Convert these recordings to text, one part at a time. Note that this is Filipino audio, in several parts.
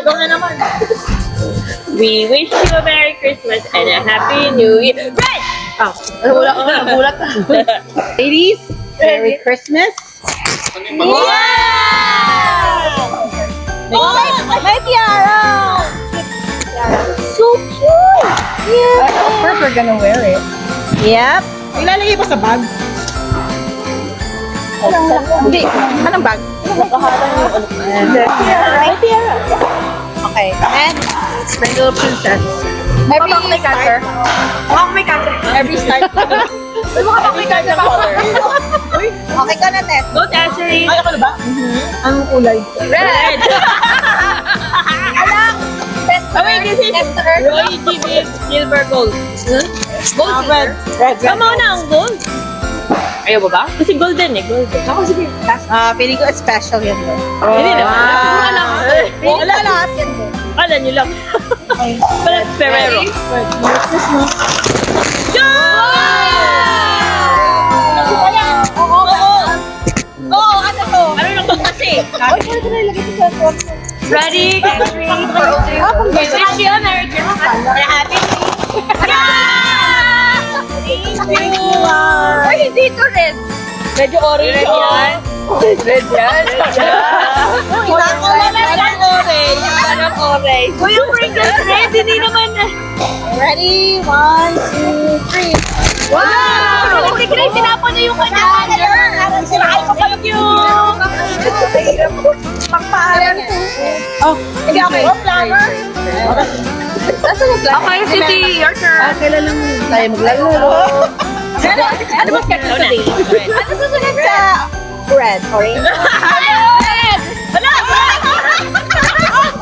Ikaw na naman. We wish you a Merry Christmas and a Happy New Year. Red! Oh, nagulat ka. Ladies, Merry Christmas. Wow! Oh, may tiara. So cute. Yeah. Of course, we're gonna wear it. Yep. Ilalagay mo sa bag. Hindi. Anong bag? May tiara. Okay. And Sprinkle Princess. Every start. May cancer. Every start. May cancer color. Okay ka na, Tess. Go, Tassery. Ay, ako na ba? Anong kulay? Red! Alam! Test Oh, wait, this is Test to earth. Roy G. Silver Gold. Gold, Red. silver? Red. Come on ang gold. Ayaw ba ba? Kasi golden eh, golden. Ako, sige. Feeling ko special yan doon. Hindi naman. Siguro alam. Oh, Wala lahat yan doon. Kala nyo lang. Palat Ferrero. Red. Merry Christmas. Oo, ano to? Ano lang ba kasi? Ay, pwede ko na ilagay ito sa kwarto. Ready? We wish you a Merry Christmas and a Happy New Year. Thank you. Ay, hindi ito red. Medyo orange yan. Red yan. Parang orange. Parang orange. Uy, yung Pringles red, hindi naman. Ready? 1, 2, 3. Wow! Si Grace, sinapon na yung kanya. Thank you. Pagpaaral ko. Oh, Sige, okay. Oh, flower. Nasa mo flower? Okay, City, your turn. kailan lang tayo maglalaro. Ano ba schedule today? Ano susunod sa red? Orange? Red! Wala!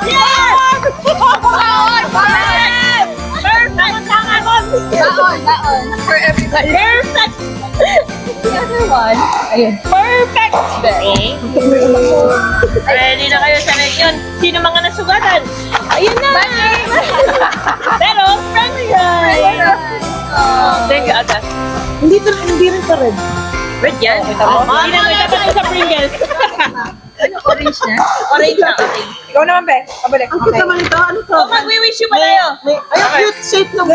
Yes! Baon! Baon! Perfect! Baon. For everybody. Perfect! The other one. Ayun. Perfect! Ready na kayo sa yun. Sino mga nasugatan? Ayun na! Pero, friendly Thank you, Aga. Hindi rin sa red. Red yan. Hindi na may dapat sa Pringles. Orange na? Orange na, orange. Ikaw naman, Be. Kabalik. Ang cute naman ito. Ano to? Oh, mag-wish you pa tayo. Ay, cute shape ng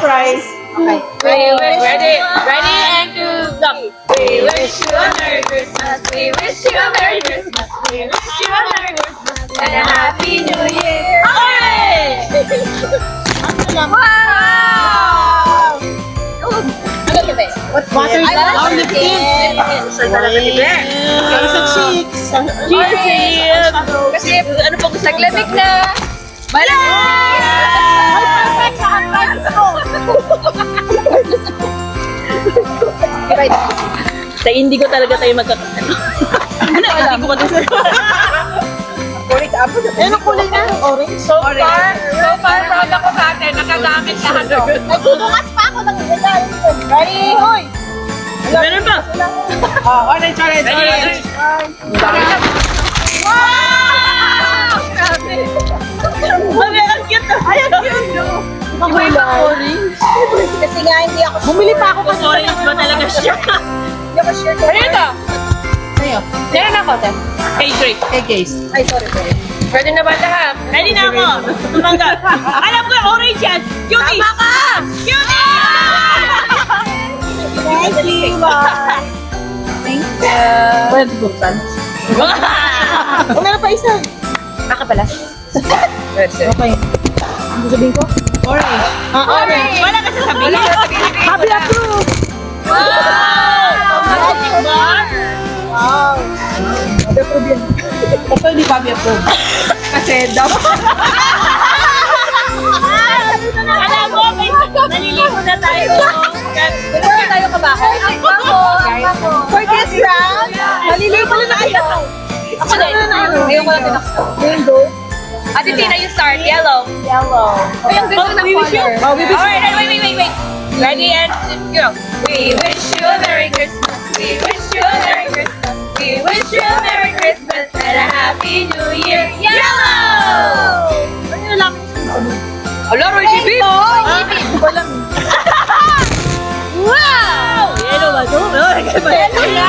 prize. Okay. Ready and to go. We wish you a Merry Christmas. We wish you a Merry Christmas. We wish you a Merry Christmas and a Happy New Year. Orange! Wow! Ano ito ba? What's water? Oh, lipstick. So, talaga ni Bear. Okay, sa cheeks. Cheers! Kasi, Ano pa gusto naglamig na. Bala! Ay, perfect! Naka-price ko! Right. Sa hindi ko talaga tayo magkakasama. Ano, hindi ko matulog. Kulay sa apple. Ano kulay na? Orange? So far, proud ako sa atin. Nakagamit lahat. Nagbubukas pa ako ng regalo. Ready? Hoy! Meron pa. Orange. Ready? Wow! Grabe. Mami, ang cute na. Ay, ang cute. Orange. Kasi nga hindi ako Bumili pa ako Kung orange ba talaga siya? Hindi ako sure. Ayun ito. Sa'yo. Meron ako, Tem. Kay Drake. Hey, case. Ay, sorry. Ready na ba lahat? Ready na ako. Tumanggap. Alam ko, orange yan. Cutie! Tama ka! Cutie! Thank you. Thank you. Pwede buksan. Wow! Meron pa isa. Nakapala. Okay. Ano sabihin ko? Orange. Orange. Wala ka sasabihin. Happy approve! Wow! Magic bar! Wow. Happy approve yan. Ito hindi happy approve. Kasi dapat. Alam mo, may naliligo na tayo. Gusto na tayo kabako? Ako. For this round, maliligo na tayo. Ako din. Ngayon ko lang tinaksa. Rainbow. Ate Tina, you start. Yellow. Yellow. Ay, ang ganda ng color. Oh, we wish you. Alright, wait. Ready and go. We wish you a Merry Christmas. We wish you a Merry Christmas. We wish you a Merry Christmas and a Happy New Year. Yellow! Ano yung lang? Hello, Roy G. Walang. Wow! Yellow ba ito? Yellow na!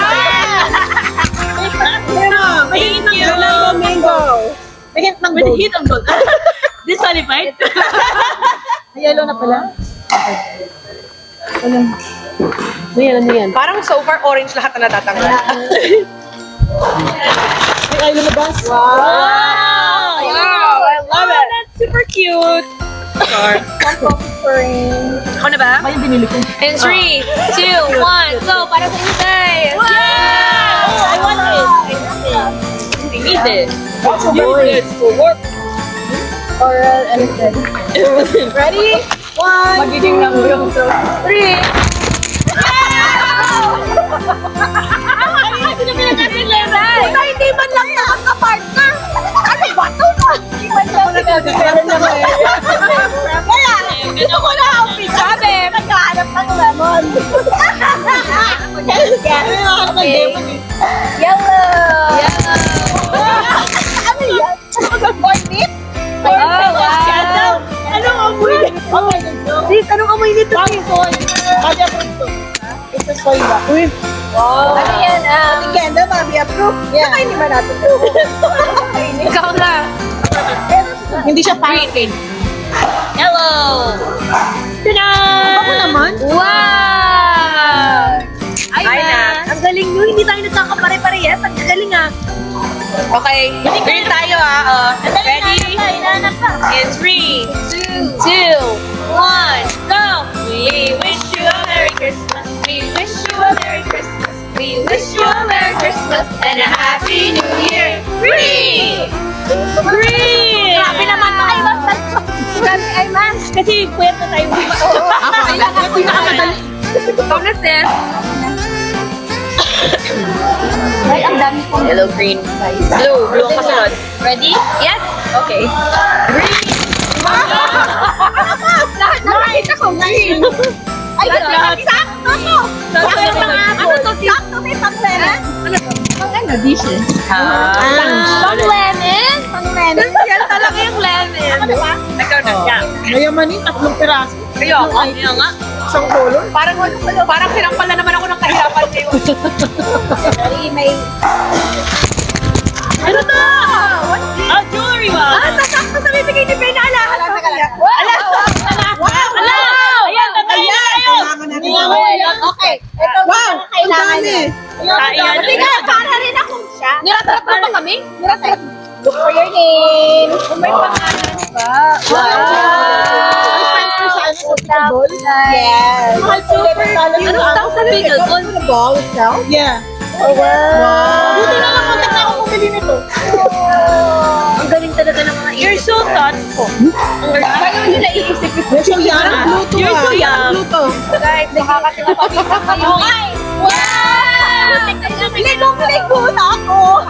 Thank you. Mango. May hint ng gold. Hit ang gold. Disqualified? Yellow na pala. Ano yan? Parang so far orange lahat na natatanggal. Ay, lumabas. Wow! I love it. That's super cute. Sure. Ako na ba? Ay, yung binili ko. In 3, 2, 1, go! Para sa inyo guys! Wow! I want it! We need this. That's a Need boy. this for work. Oral elephant. Ready? 1, Magiging lang yung 3. Hindi man lang nakaka-partner. Ano ba ito? Hindi man lang nakaka-partner. Kaya, gusto ko na ang sabi. Nagkahanap ng lemon. Yellow. Ano yan? Corn beef? Oh, wow. Anong amoy? Sis, anong amoy nito? Soy. Kaya fruto. Ito soy ba? Uy. Wow. Ano yan? Ganda, mami, approve. Yeah. Saka hindi ba natin to? Ikaw na. Hindi siya Green. Yellow. Tada! Ako naman. Wow! Ay na. Ang galing nyo, hindi tayo nagkakapare-parehas. Ang galing ah. Okay, green tayo ah. Ready? In 3, 2, 1, go! We wish you a Merry Christmas. We wish you a Merry Christmas. We wish you a Merry Christmas and a Happy New Year. Green! Green! Grabe naman na kayo. Grabe ay man. Kasi pwede na tayo. Ako yung nakamadali. Ikaw na, sis. Ay, ang dami kong Yellow, green, blue. Blue ang kasunod. Ready? Yes? Okay. Green! lahat na nakita ko green. Ay, Lahat. sakto ko. Sakto Sakto naman. mga Ano to, sis? Sakto may pang-lemon. Pang-ano, dishes. Ah. Pang-lemon? Pang-lemon. Yan talaga yung lemon. Ano ba? Ikaw na. Yeah. Mayamanin, 3 piraso. Kaya ako. Yan nga. Isang kulon. Parang sinampal na naman ako ng kahirapan kayo. Sorry, may... Ano to? Ah, jewelry ba? Sasakto sa bibigay ni Ben. Alahan ko kaya. Ala! Ayan, tatayo na tayo! Okay. Ito wow, kailangan niya. Ayan. Kasi nga, para rin akong siya. Niratrap mo ba kami? Look for your name. May pangalan ba? Yes. Ano tawag sa bagel? The ball itself? Yeah. Oh, wow. Buti na lang maganda ako bumili nito. Ang galing talaga ng mga You're so thoughtful. Paano hindi naiisip ko? You're so young. Bluetooth. You're so young. Bluetooth. Guys, nakakatingin pa dito kayo. Wow! Ligong-ligo na ako.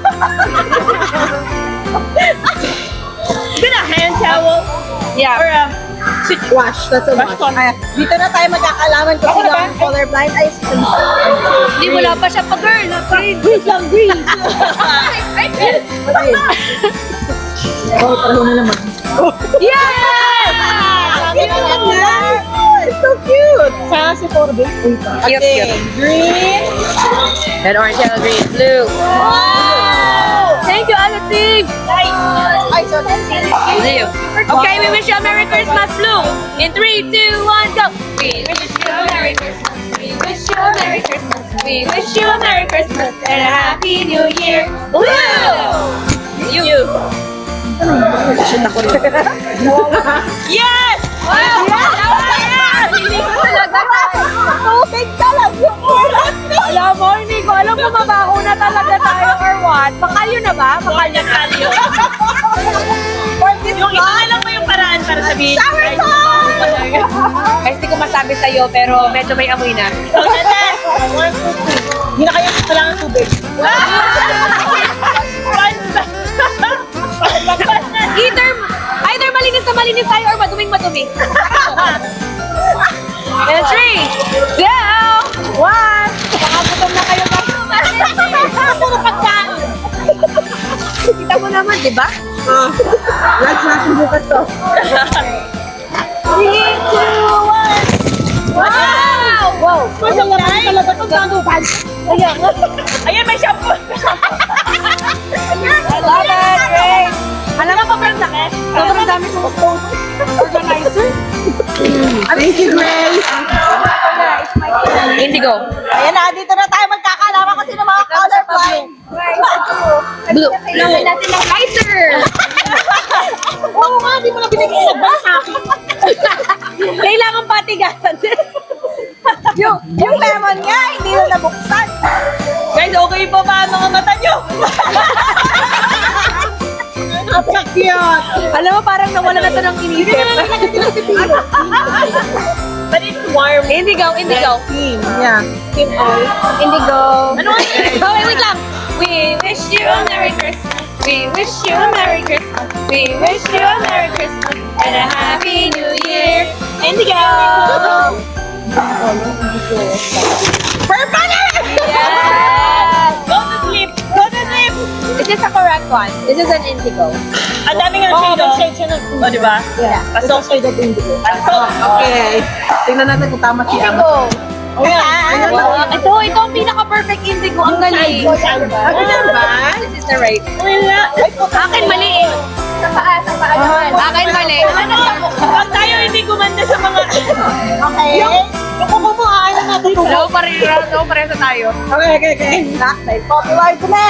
Gonna hand towel. Yeah. Or Wash. That's a wash. Dito na tayo magkakalaman kung sino ang colorblind. Ay, Hindi, wala pa siya pa, girl. green. Green lang, green. Oh, taro na naman. Yes! It's so cute. Sa si Corbin. Cute. Green. Red, orange, yellow, green, blue. Wow! Thank you, Alexi. Ay, so that's it. Blue. Okay, we wish you a Merry Christmas, Blue. In 3, 2, 1, go. We wish you a Merry Christmas. We wish you a Merry Christmas. We wish you a Merry Christmas and a Happy New Year. Blue. You. Yes! Wow! Tubig talaga. Alam mo, hindi ko alam kung mabaho na talaga tayo or what. Makalyo na ba? Makalyo na. Yung alam mo yung paraan para sabihin. Shower time! Guys, hindi ko masabi sa'yo, pero medyo may amoy na. Hindi na kayo kailangan tubig. Either malinis na malinis tayo or maduming madumi. And 3, 2, 1. Makagutom na kayo guys. Puro pagkain. Kita mo naman, di ba? Lads natin bukas to. 3, 2, 1. Wow! Wow! Masang naman talaga itong sanuban. Ayan. Ayan, may shampoo. I love it. Great. Alam mo pa parang sakit? Sobrang dami kong organizer. Thank you, Grace. Indigo. Ayan na, dito na tayo magkakalaman kasi ng mga colorblind. Blue. Lagyan natin ng lighter. Oo nga, di mo na binigay advice sa akin. Kailangan patigasan din. yung lemon nga, hindi na nabuksan. Guys, okay po ba ang mga mata nyo? Ang cute. Alam mo, parang nawala na ito ng inisip. But it's warm. Indigo. Team. Yeah. Indigo. Ano nga? Oh, wait lang. We wish you a Merry Christmas. We wish you a Merry Christmas. We wish you a Merry Christmas and a Happy New Year. Indigo! Purple! Yes! Go to sleep! Go to sleep! This is the correct one. This is an indigo. Ang daming ang shade, oh. Shade siya ng... O, diba? Yeah. Pasok. Shade of indigo. Pasok. Okay. Tingnan natin kung tama si Ama. Indigo. Oh, yeah. Wow. Ito ang pinaka-perfect indigo. Ang galing. Ano ba? This is the right. Wala. Akin mali eh. Sa paa naman. Akin mali. Pag tayo hindi gumanda sa mga... Okay. Yung kumuhaan na natin. No, pareho tayo. Okay. Black side. Copyright na!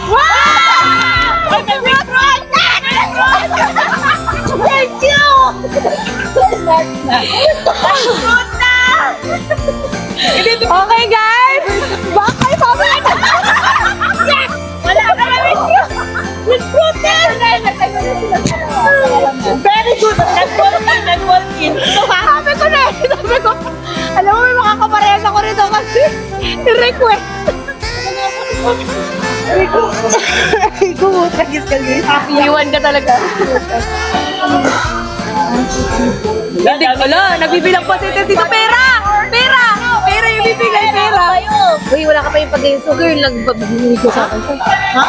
Wow! Ay, may red one! Thank you! Okay guys! Back kay Papa! Yes! Wala ka na with fruit Very good! Nag-walk in. Sabi ko, alam mo may mga kaparehas ako rito kasi request. Iwan ka talaga. Hindi ko lang. Nagbibilang pa dito. Pera! Pera yung bibigay. Pera! Uy, wala ka pa yung pag-game. So girl, nagbibigay ko sa akin. Ha?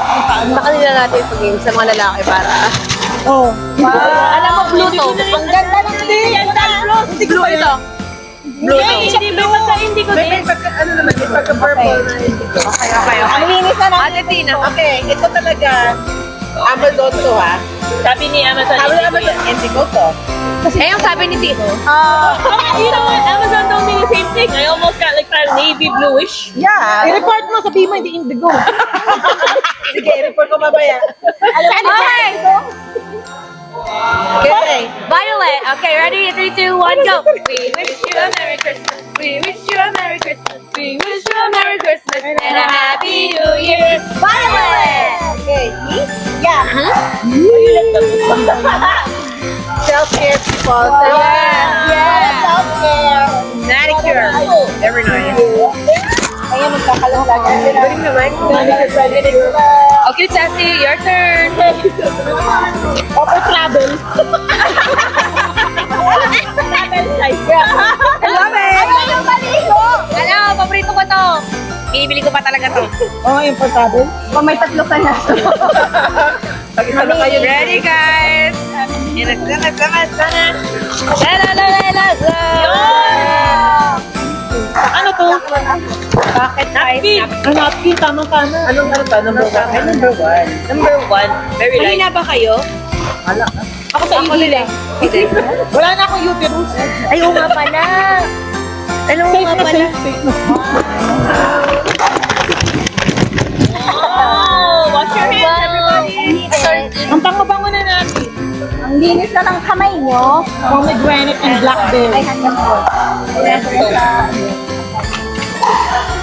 Sa kanila natin yung pag-game sa mga lalaki para... Oh. Alam mo, blue to. Ang ganda ng blue ito. Blue to. Hindi ba magka-hindi ko din? May ano naman, may pagka-purple na indigo. Okay. Ang linis na Ate Tina. Okay, ito talaga. Amazon to ha. Sabi ni Amazon. Sabi naman yung indigo to. Eh, yung sabi ni Tito. You know what? Amazon told me the same thing. I almost got like parang navy bluish. Yeah. I-report mo, sabihin mo hindi indigo. Sige, i-report ko mamaya. Okay. Okay. Violet. Okay, ready? 3, 2, 1, go. We wish you a Merry Christmas. We wish you a Merry Christmas. We wish you a Merry Christmas and a Happy New Year. Violet. Okay. Yeah. Self-care people. Yes. Self-care. Manicure. Every night. Kaya magkakalaglagan. Galing naman. Okay, Sassy, your turn. Offer travel. Travel size. I love it. Ano yung maligo? Ano, paborito ko to. Bibili ko pa talaga to. Oh, yung for travel? Oh, may tatlo ka na. Pag-isa na kayo. Ready, guys? Ano to? Bakit Napkin. Napkin, tama-tama. Anong ano to? Number 1? Ay, number 1. Number 1. Very light. Mahina ba kayo? Wala. Ako sa ibili. Wala na akong uterus. Ay, oo nga pala. Ano Safe nga na pala? safe na. Oh, wash your hands, everybody. Ang pangabango na natin. Ang linis na ng kamay nyo. Pomegranate and blackberry. hanggang po.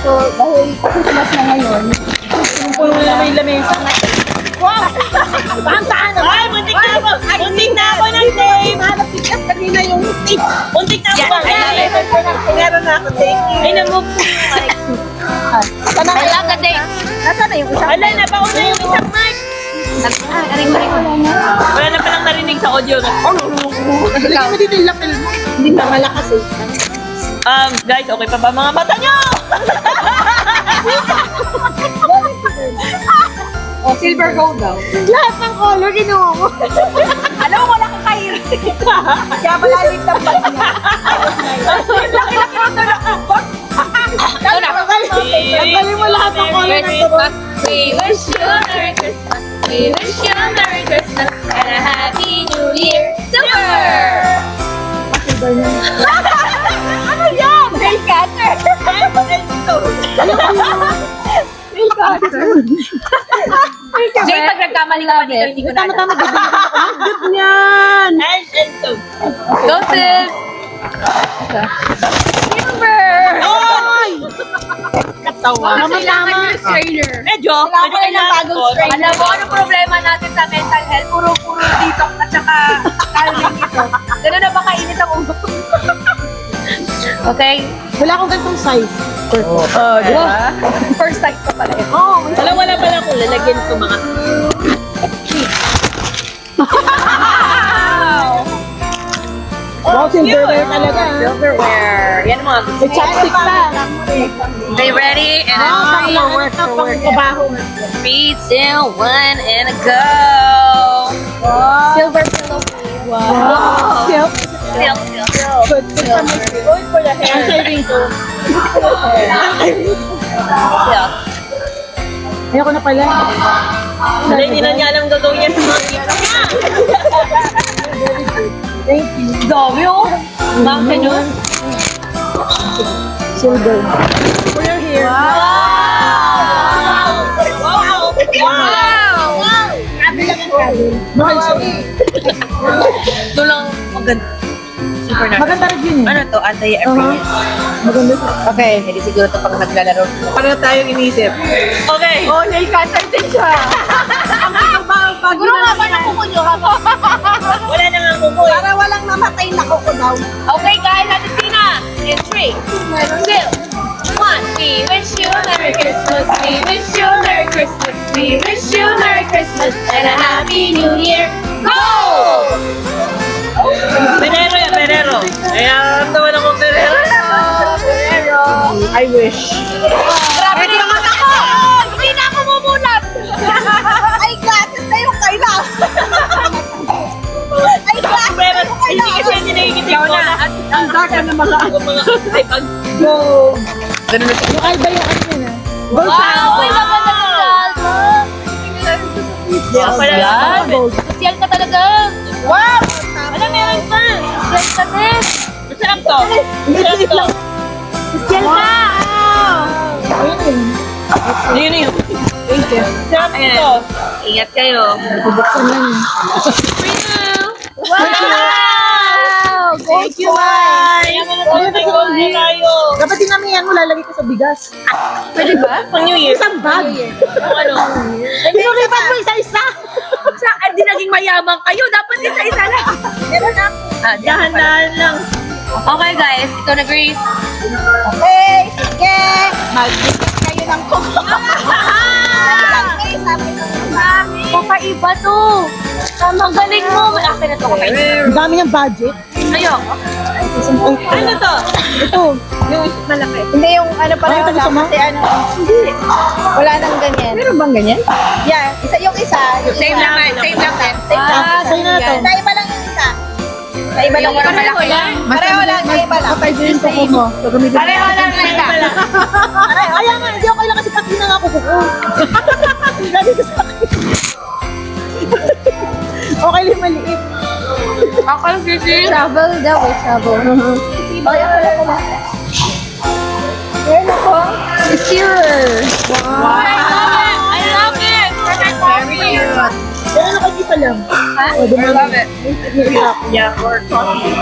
So, dahil Christmas na ngayon, Yung puno na may lamesa. Wow! Tahan-tahan na. Ay, muntik na ako. Muntik na ako ng tape. Hanap tikas kanina yung tape. Muntik na ako. I love it. Meron na ako. Thank you. Ay, namove. I love the day. Nasaan na yung isang Wala na, baon na yung isang mic. aring Wala na palang narinig sa audio. Lagyan mo din yung lapel mo. Hindi na malakas eh. Guys, okay pa ba mga mata nyo? Oh, silver gold daw. Lahat ng color ginawa mo. Alam mo, wala kang kair. Kaya malalim ng bag niya. Laki-laki mo ito na. Tanggalin mo lahat ng color ng turon. We wish you a Merry Christmas. We wish you a Merry Christmas and a Happy New Year. Silver! Ano yan? Nail cutter. Nail cutter. Jay, pag nagkamali ka dito, hindi ko na alam. Tama-tama, good yan. Go, sis! Silver! Oy! Baka kailangan yung strainer. Medyo ng bagong strain. Alam mo, ano problema natin sa mental health? Puro detox at saka calming ito. Ganun na ba kainit ang ulo? Okay? Wala akong ganitong size. Oh, di ba? First sight ko pala ito. Oh, Alam, wala pala kung lalagyan ko mga... wow, silverware talaga. Silverware. Yan ang mga gusto. May chopstick pa. Okay, ready? And Work. Trabaho. 3, 2, 1, and go! Silver pillow. Wow. Silk. Silk. Good for the hair. Ang saving ko. Silk. Ayoko na pala. Hindi na niya alam gagawin niya sa mga kita niya. Thank you. Dami oh. Bakit yun? Silver. For your hair. Wow! Wow! Wow! Mahal siya. Ito lang maganda. Super na. Maganda rin yun eh. Ano to? Anti-appearance. Maganda siya. Okay, hindi siguro ito pang naglalaro. Paano tayong inisip? Okay. Oh, nail cutter din siya. Siguro nga ba nakukunyo ka mo? Wala na nga kuko eh. Para walang namatay na kuko daw. Okay guys, natin Tina. In 3, 2, 1. We wish you a Merry Christmas. We wish you a Merry Christmas. We wish you a Merry Christmas and a Happy New Year. Go! Perero yan, Perero. Kaya naman ako Perero. I wish. Grabe na naman ako! Hindi na ako mumulat! Ay, glasses na yung kailang. Ay, glasses na yung Hindi kasi hindi nakikitig ko na. At ang dark na mga ay pag go. Ganun na Yung alba yung ano yun ah. Gold Wow! Uy, maganda ka! Yan pala. Yan! Social ka talaga! Wow! Alam, meron pa! Social ka din! Masarap to. Masarap to. Social ka! Yun yun. Thank you. Masarap to. Ingat kayo! Bubuksan lang. Wow! Thank you, Mai. Tayo. Dapat din namin yan mo lalagay ko sa bigas. Pwede ba? Pang New Year. Isang bag. Ang ano? Pinuripat mo isa-isa. Saan din naging mayabang kayo? Dapat isa-isa lang! Meron na. Dahan-dahan lang. Okay guys, ikaw na Grace. Okay, sige. Mag-isip kayo ng kuko. Kakaiba to! Ang galing mo! Malaki na to. Ang dami niyang budget. Ayoko. Ano to? Ito. Yung malaki. Hindi yung ano pa rin wala kasi ano. Hindi. Wala nang ganyan. Meron bang ganyan? Yeah. Yung isa. Same lang din. Same lang din. Same lang. Sa'yo na to. Naiba lang yung isa. Naiba lang yung Pareho malaki. lang. Pareho lang. Naiba lang. Patay din sa kuko. Pareho lang na ito. Pareho. Kaya nga, hindi ako kailangan kasi pati na nga kuko ko. Sabi ko sa akin. Okay lang maliit. Ako lang sisi. Travel daw eh, travel. Okay, ako lang pala. Meron ako. Steerer. I love it! Perfect coffee! Meron ako isa lang. Ha? I love it. Yeah, or coffee.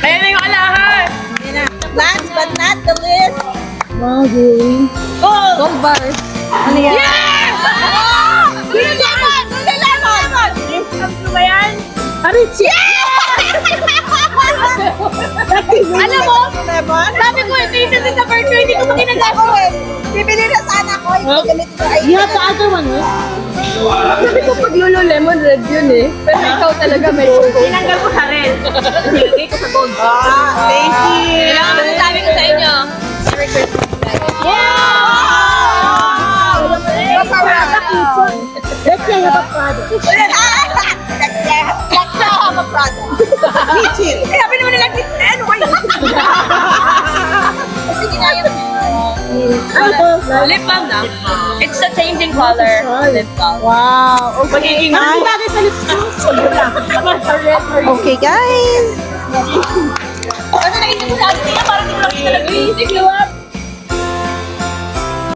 Ayun na yung alahan! Last but not the least. Wow, really? Gold! Gold bars. Ano yan? Yes! Lululemon! Lululemon! Ano ba yan? Arichi! Alam mo, Lululemon? sabi ko, ito yung sa birthday, hindi ko pa ginagamit. Bibili na sana ako. Gamit ko ay... You have the other one, eh? Sabi ko, pag Lululemon, red yun eh. Pero ikaw talaga may gold. Tinanggal ko sa red. Nilagay ko sa gold. Thank you! Kailangan mo sabi ko sa inyo. Merry Christmas, guys. Let's say have a product. Let's say have a product. Kitchen. Sabi naman nila, ano ba yun? Sige na yun. Lip balm na. It's the changing color. Lip balm. Wow. Okay. Ang bagay sa lips ko. Okay, guys. Ano na isip mo sa akin? Parang hindi mo nakita talaga. Isip mo